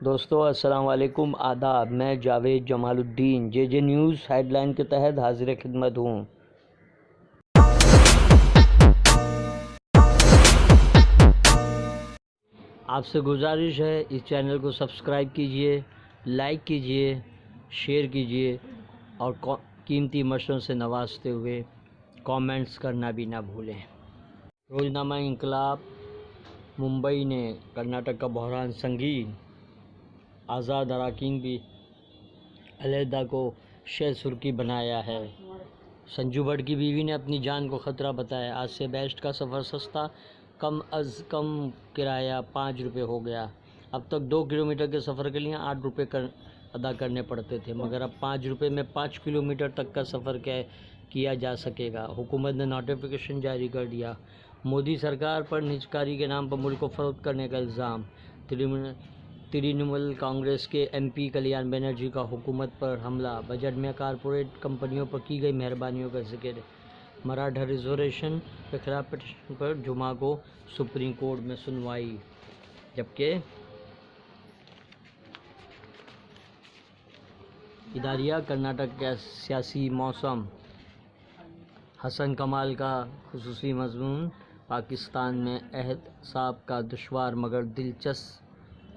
دوستو السلام علیکم، آداب۔ میں جاوید جمال الدین جے نیوز ہیڈ لائن کے تحت حاضر خدمت ہوں۔ آپ سے گزارش ہے اس چینل کو سبسکرائب کیجئے، لائک کیجئے، شیئر کیجئے اور قیمتی مشوروں سے نوازتے ہوئے کامنٹس کرنا بھی نہ بھولیں۔ روزنامہ انقلاب ممبئی نے کرناٹک کا بحران سنگین، آزاد اراکین بھی علیحدہ کو شہ سرخی بنایا ہے۔ سنجو بھٹ کی بیوی نے اپنی جان کو خطرہ بتایا۔ آج سے بیسٹ کا سفر سستا، کم از کم کرایہ 5 روپے ہو گیا۔ اب تک 2 کلومیٹر کے سفر کے لیے 8 روپے ادا کرنے پڑتے تھے، مگر اب 5 روپے میں 5 کلومیٹر تک کا سفر کیا جا سکے گا۔ حکومت نے نوٹیفیکیشن جاری کر دیا۔ مودی سرکار پر نجکاری کے نام پر ملک کو فروخت کرنے کا الزام۔ ترنمول کانگریس کے ایم پی کلیان بنرجی کا حکومت پر حملہ۔ بجٹ میں کارپوریٹ کمپنیوں پر کی گئی مہربانیوں کا ذکر۔ مراٹھا ریزرویشن کے خلاف پٹیشن پر جمعہ کو سپریم کورٹ میں سنوائی، جبکہ اداریہ کرناٹک کا سیاسی موسم۔ حسن کمال کا خصوصی مضمون۔ پاکستان میں احتساب کا دشوار مگر دلچسپ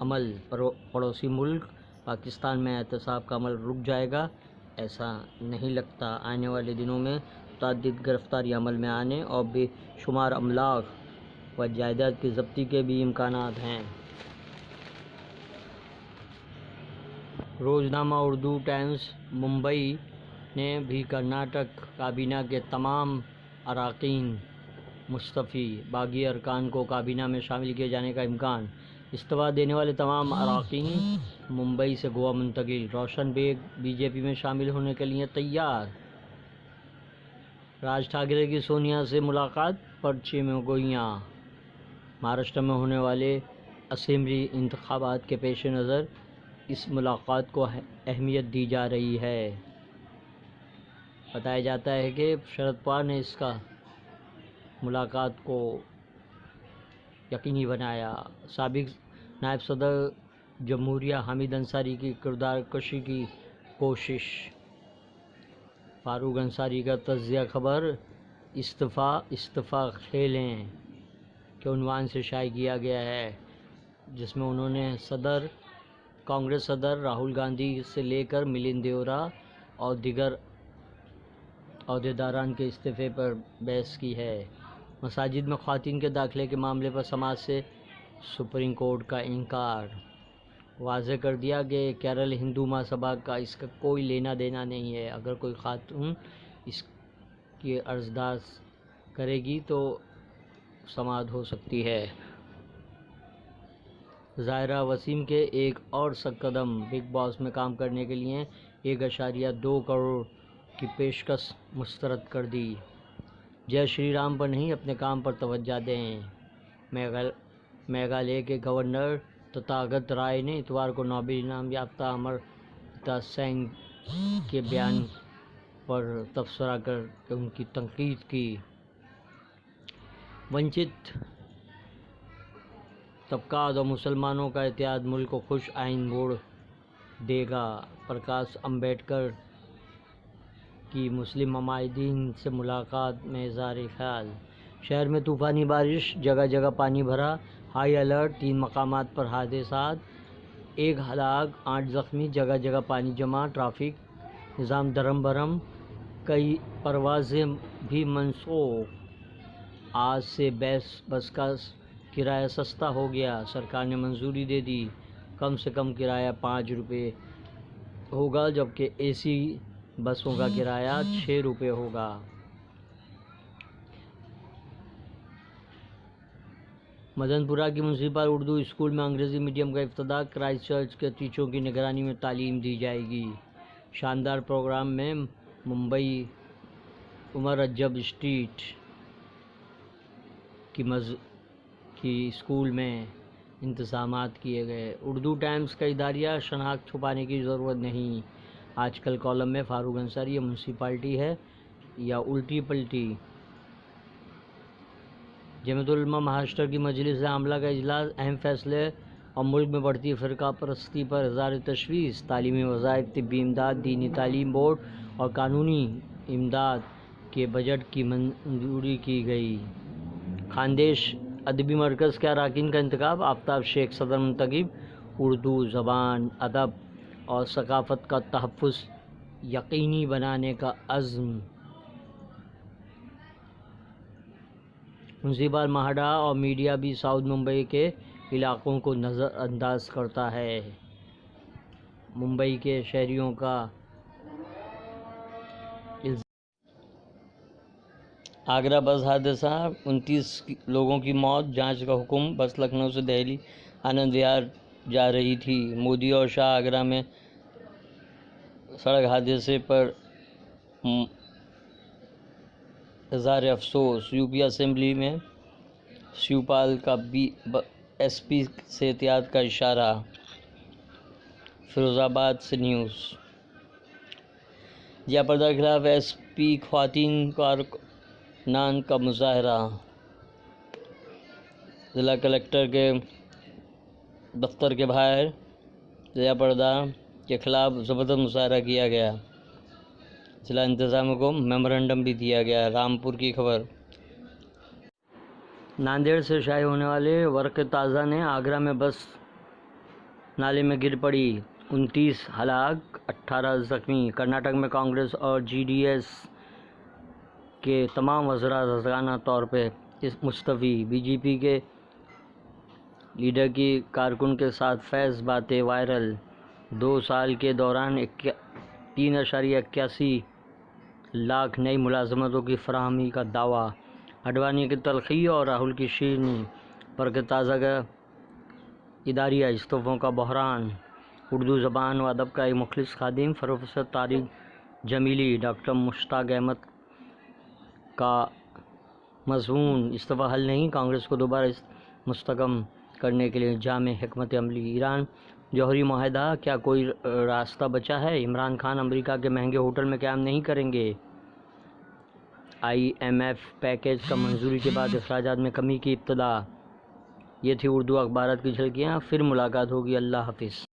عمل۔ پڑوسی ملک پاکستان میں احتساب کا عمل رک جائے گا، ایسا نہیں لگتا۔ آنے والے دنوں میں متعدد گرفتاریاں عمل میں آنے اور بے شمار املاک و جائیداد کی ضبطی کے بھی امکانات ہیں۔ روزنامہ اردو ٹائمز ممبئی نے بھی کرناٹک کابینہ کے تمام اراکین مستعفی، باقی ارکان کو کابینہ میں شامل کیے جانے کا امکان۔ استعفیٰ دینے والے تمام اراکین ممبئی سے گوا منتقل۔ روشن بیگ بی جے پی میں شامل ہونے کے لیے تیار۔ راج ٹھاکرے کی سونیا سے ملاقات، پرچے میں گوئیاں۔ مہاراشٹر میں ہونے والے اسمبلی انتخابات کے پیش نظر اس ملاقات کو اہمیت دی جا رہی ہے۔ بتایا جاتا ہے کہ شرد پوار نے اس کا ملاقات کو یقینی بنایا۔ سابق نائب صدر جمہوریہ حامد انصاری کی کردار کشی کی کوشش۔ فاروق انصاری کا تجزیہ خبر استعفیٰ کھیلیں کے عنوان سے شائع کیا گیا ہے، جس میں انہوں نے کانگریس صدر راہل گاندھی سے لے کر ملند دیورا اور دیگر عہدیداران کے استعفے پر بحث کی ہے۔ مساجد میں خواتین کے داخلے کے معاملے پر سماج سے سپریم کورٹ کا انکار۔ واضح کر دیا کہ کیرل ہندو مہاسبھا کا اس کا کوئی لینا دینا نہیں ہے۔ اگر کوئی خاتون اس کی عرضداشت کرے گی تو سماعت ہو سکتی ہے۔ زائرہ وسیم کے ایک اور قدم۔ بگ باس میں کام کرنے کے لیے 1.2 کروڑ کی پیشکش مسترد کر دی۔ جے شری رام پر نہیں، اپنے کام پر توجہ دیں۔ میگھالیہ کے گورنر تتھاگت رائے نے اتوار کو نوبل انعام یافتہ امرتیا سین کے بیان پر تبصرہ کر کے ان کی تنقید کی۔ ونچت طبقات اور مسلمانوں کا اتحاد ملک کو خوش آئند موڑ دے گا۔ پرکاش امبیڈکر کی مسلم عمائدین سے ملاقات میں اظہار خیال۔ شہر میں طوفانی بارش، جگہ جگہ پانی بھرا، ہائی الرٹ۔ 3 مقامات پر حادثات، 1 ہلاک، 8 زخمی، جگہ جگہ پانی جمع، ٹریفک نظام درہم برہم۔ کئی پروازیں بھی منسوخ۔ آج سے بس کا کرایہ سستا ہو گیا، سرکار نے منظوری دے دی۔ کم سے کم کرایہ 5 روپے ہوگا، جبکہ اے سی بسوں کا کرایہ 6 روپے ہوگا۔ مدن پورہ کی میونسپل اردو اسکول میں انگریزی میڈیم کا افتتاح۔ کرائسٹ چرچ کے ٹیچروں کی نگرانی میں تعلیم دی جائے گی۔ شاندار پروگرام میں ممبئی عمر رجب اسٹریٹ کی اسکول میں انتظامات کیے گئے۔ اردو ٹائمز کا اداریہ شناخت چھپانے کی ضرورت نہیں۔ آج کل کالم میں فاروق انصاری، یہ میونسپلٹی ہے یا الٹی پلٹی؟ جمعیت علماء مہاراشٹر کی مجلس عاملہ کا اجلاس، اہم فیصلے اور ملک میں بڑھتی فرقہ پرستی پر اظہار تشویش، تعلیمی وظائف، طبی امداد، دینی تعلیم بورڈ اور قانونی امداد کے بجٹ کی منظوری کی گئی۔ خاندیش ادبی مرکز کے اراکین کا انتخاب، آفتاب شیخ صدر منتخب۔ اردو زبان، ادب اور ثقافت کا تحفظ یقینی بنانے کا عزم۔ منسپل مہاڈا اور میڈیا بھی ساؤتھ ممبئی کے علاقوں کو نظر انداز کرتا ہے۔ ممبئی کے شہریوں کا آگرہ بس حادثہ، 29 لوگوں کی موت، جانچ کا حکم۔ بس لکھنؤ سے دہلی آنند وہار جا رہی تھی۔ مودی اور شاہ آگرہ میں سڑک حادثے پر اظہار افسوس۔ یو پی اسمبلی میں شیو پال کا ایس پی سے احتیاط کا اشارہ۔ فیروز آباد سے نیوز۔ جیا پردا کے خلاف ایس پی خواتین کارکنان کا مظاہرہ۔ ضلع کلکٹر کے دفتر کے باہر جیا پردا کے خلاف زبردست مظاہرہ کیا گیا۔ ضلع انتظامیہ کو میمورنڈم بھی دیا گیا۔ رامپور کی خبر۔ ناندیڑ سے شائع ہونے والے ورق تازہ نے آگرہ میں بس نالے میں گر پڑی، 29 ہلاک، 18 زخمی۔ کرناٹک میں کانگریس اور جے ڈی ایس کے تمام وزراء رضاکارانہ طور پر مستعفی۔ بی جے پی کے لیڈر کی کارکن کے ساتھ فیض باتیں وائرل۔ 2 سال کے دوران 3.81 لاکھ نئی ملازمتوں کی فراہمی کا دعویٰ۔ اڈوانی کی تلخی اور راہل کی شیرینی۔ ورق تازہ کا اداریہ استعفوں کا بحران۔ اردو زبان و ادب کا ایک مخلص خادم پروفیسر طارق جمیلی، ڈاکٹر مشتاق احمد کا مضمون استعفا حل نہیں، کانگریس کو دوبارہ مستحکم کرنے کے لیے جامع حکمت عملی۔ ایران جوہری معاہدہ، کیا کوئی راستہ بچا ہے؟ عمران خان امریکہ کے مہنگے ہوٹل میں قیام نہیں کریں گے۔ IMF پیکیج کا منظوری کے بعد اخراجات میں کمی کی ابتدا۔ یہ تھی اردو اخبارات کی جھلکیاں، پھر ملاقات ہوگی۔ اللہ حافظ۔